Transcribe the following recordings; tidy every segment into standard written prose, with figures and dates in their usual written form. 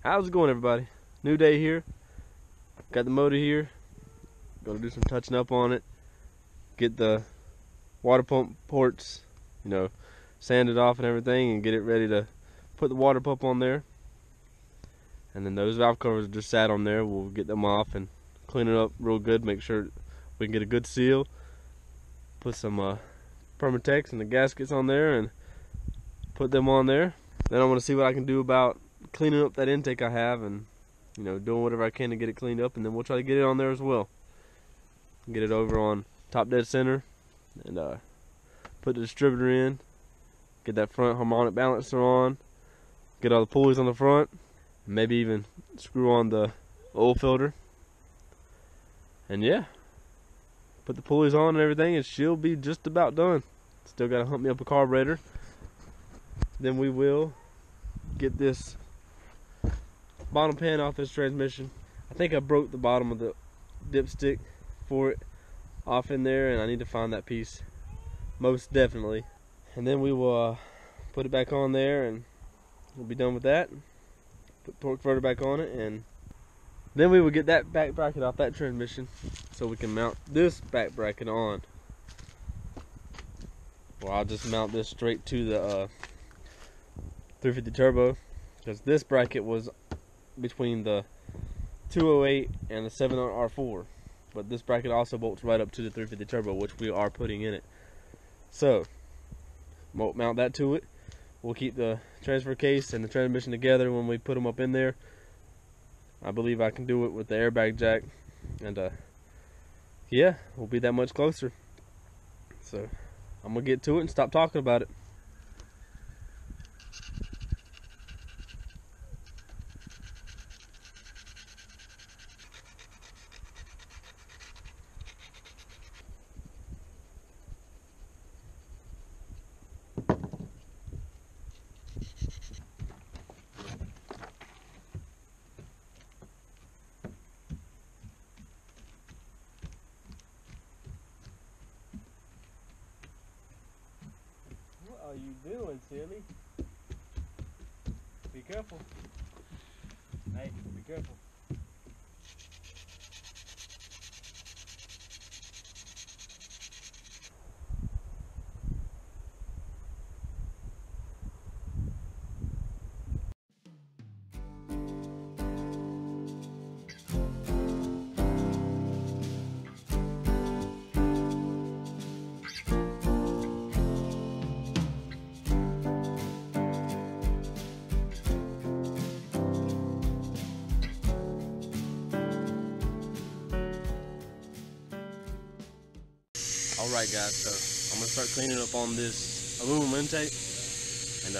How's it going, everybody? New day here. Got the motor here. Gonna do some touching up on it. Get the water pump ports, sanded off and everything, and get it ready to put the water pump on there. And then those valve covers just sat on there. We'll get them off and clean it up real good. Make sure we can get a good seal. Put some Permatex and the gaskets on there and put them on there. Then I want to see what I can do about cleaning up that intake I have, and doing whatever I can to get it cleaned up, and then we'll try to get it on there as well. Get it over on top dead center and put the distributor in, get that front harmonic balancer on, get all the pulleys on the front, and maybe even screw on the oil filter, and yeah, put the pulleys on and everything, and she'll be just about done. Still gotta hump me up a carburetor. Then we will get this bottom pan off this transmission. I think I broke the bottom of the dipstick for it off in there, and I need to find that piece, most definitely. And then we will put it back on there, and we'll be done with that. Put the torque converter back on it, and then we will get that back bracket off that transmission so we can mount this back bracket on. Well, I'll just mount this straight to the 350 turbo, because this bracket was between the 208 and the 7R4, but this bracket also bolts right up to the 350 turbo, which we are putting in it. So we'll mount that to it. We'll keep the transfer case and the transmission together when we put them up in there. I believe I can do it with the airbag jack, and yeah, we'll be that much closer. So I'm gonna get to it and stop talking about it. What are you doing, silly? Be careful. Hey, be careful. Alright guys, so I'm going to start cleaning up on this aluminum intake, and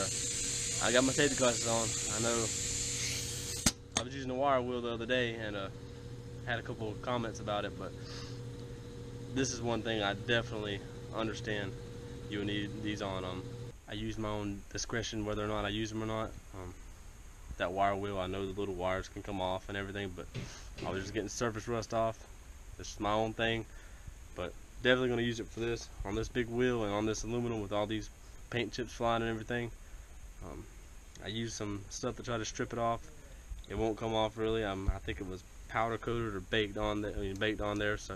I got my safety glasses on. I know I was using a wire wheel the other day and had a couple of comments about it, but this is one thing I definitely understand you would need these on. I use my own discretion whether or not I use them or not. That wire wheel, I know the little wires can come off and everything, but I was just getting surface rust off. This is my own thing, but definitely going to use it for this, on this big wheel and on this aluminum with all these paint chips flying and everything. I used some stuff to try to strip it off. It won't come off really. I think it was powder coated or baked on there. So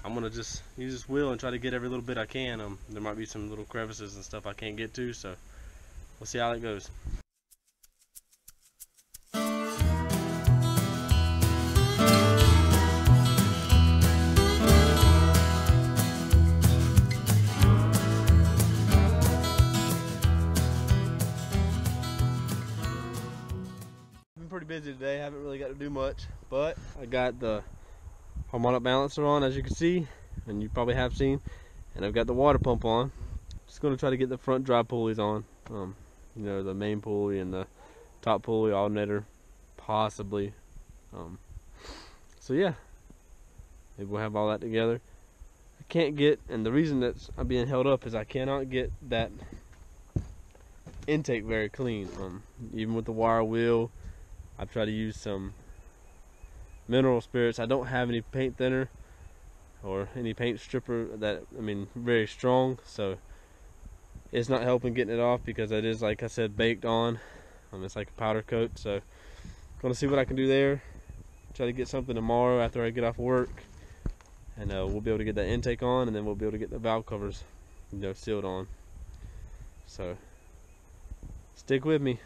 I'm going to just use this wheel and try to get every little bit I can. There might be some little crevices and stuff I can't get to, so we'll see how it goes. Pretty busy today, haven't really got to do much, but I got the harmonic balancer on, as you can see, and you probably have seen, and I've got the water pump on. Just going to try to get the front drive pulleys on, the main pulley and the top pulley, alternator, possibly. So yeah, maybe we'll have all that together. I can't get, and the reason that I'm being held up is I cannot get that intake very clean. Even with the wire wheel, I've tried to use some mineral spirits. I don't have any paint thinner or any paint stripper that, very strong, so it's not helping getting it off because it is, like I said, baked on. It's like a powder coat, so Gonna see what I can do there. Try to get something tomorrow after I get off work, and we'll be able to get that intake on, and then we'll be able to get the valve covers, sealed on. So stick with me.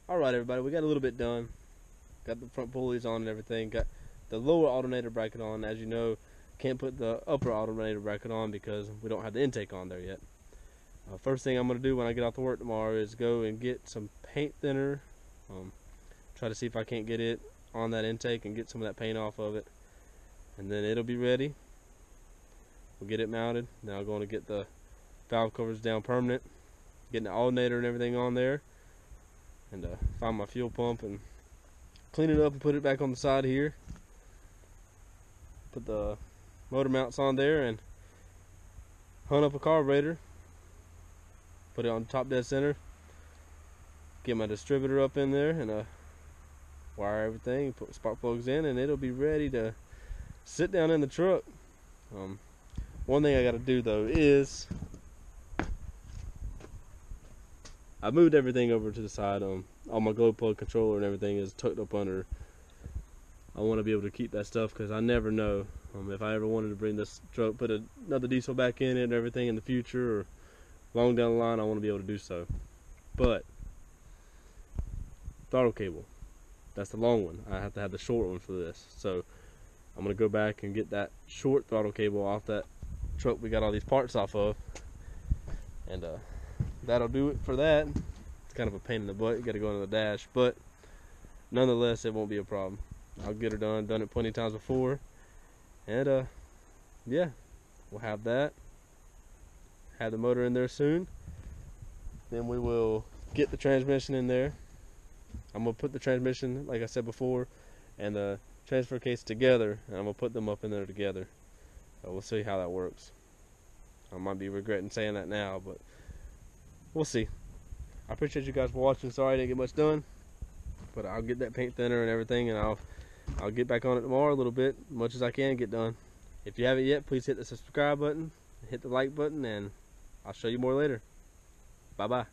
Alright everybody, we got a little bit done. Got the front pulleys on and everything. Got the lower alternator bracket on. As you know, can't put the upper alternator bracket on because we don't have the intake on there yet. First thing I'm going to do when I get off to work tomorrow is go and get some paint thinner. Try to see if I can't get it on that intake and get some of that paint off of it. And then it'll be ready. We'll get it mounted. Now I'm going to get the valve covers down permanent. Getting the alternator and everything on there. And find my fuel pump and clean it up and put it back on the side here. Put the motor mounts on there and hunt up a carburetor. Put it on top dead center. Get my distributor up in there and wire everything. Put spark plugs in, and it'll be ready to sit down in the truck. One thing I got to do though is I moved everything over to the side. All my glow plug controller and everything is tucked up under. I want to be able to keep that stuff because I never know if I ever wanted to bring this truck, put another diesel back in it and everything in the future or long down the line. I want to be able to do so. But throttle cable, that's the long one. I have to have the short one for this. So I'm going to go back and get that short throttle cable off that truck we got all these parts off of. And that'll do it for that. It's kind of a pain in the butt. You got to go into the dash, but nonetheless, it won't be a problem. I'll get her done. Done it plenty of times before, and yeah, we'll have that. Have the motor in there soon. Then we will get the transmission in there. I'm gonna put the transmission, like I said before, and the transfer case together, and I'm gonna put them up in there together. We'll see how that works. I might be regretting saying that now, but we'll see. I appreciate you guys for watching. Sorry I didn't get much done, but I'll get that paint thinner and everything, and I'll get back on it tomorrow a little bit, as much as I can get done. If you haven't yet, please hit the subscribe button, hit the like button, and I'll show you more later. Bye bye.